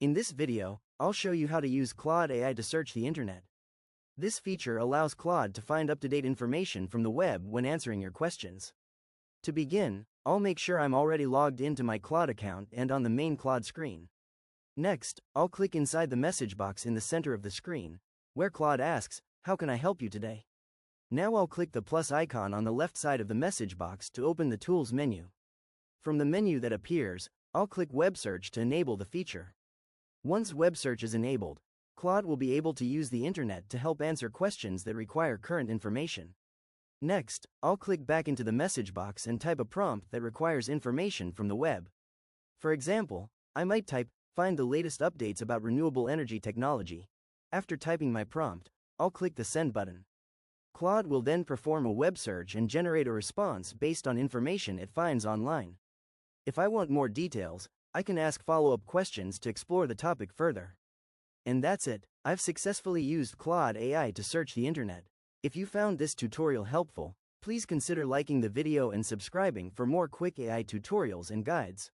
In this video, I'll show you how to use Claude AI to search the internet. This feature allows Claude to find up-to-date information from the web when answering your questions. To begin, I'll make sure I'm already logged into my Claude account and on the main Claude screen. Next, I'll click inside the message box in the center of the screen, where Claude asks, "How can I help you today?" Now I'll click the plus icon on the left side of the message box to open the Tools menu. From the menu that appears, I'll click Web Search to enable the feature. Once Web Search is enabled, Claude will be able to use the internet to help answer questions that require current information. Next, I'll click back into the message box and type a prompt that requires information from the web. For example, I might type, "Find the latest updates about renewable energy technology." After typing my prompt, I'll click the Send button. Claude will then perform a web search and generate a response based on information it finds online. If I want more details, I can ask follow-up questions to explore the topic further. And that's it. I've successfully used Claude AI to search the internet. If you found this tutorial helpful, please consider liking the video and subscribing for more quick AI tutorials and guides.